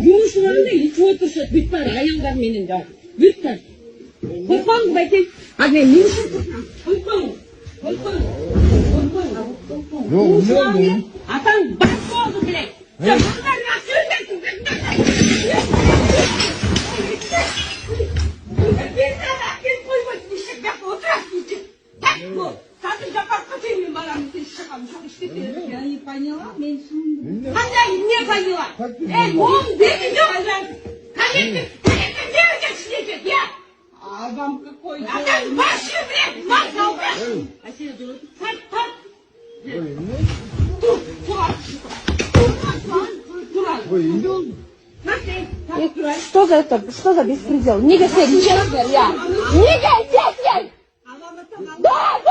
Yumuşularında ilk otursa bitmez ayağından benim de. Bitmez. Korkmam belki. Hani yumuşuk korkmam. Yumuşularında atan başka oldu bile. Ya bunlar nasıl öldürsün? Bir tane bir koymak bir şey yapma oturasın. Так вот, sadece покатываем баранки, ты шагом, что ты? Я не поняла, меньше. Она не поняла. Он берет. Конечно, девочек сидит, я. А вам какой? А так ваши, блядь, мать алкаш. А сейчас делают. Так. Что за беспредел? Не газеть, честно, я. Не газеть! Да!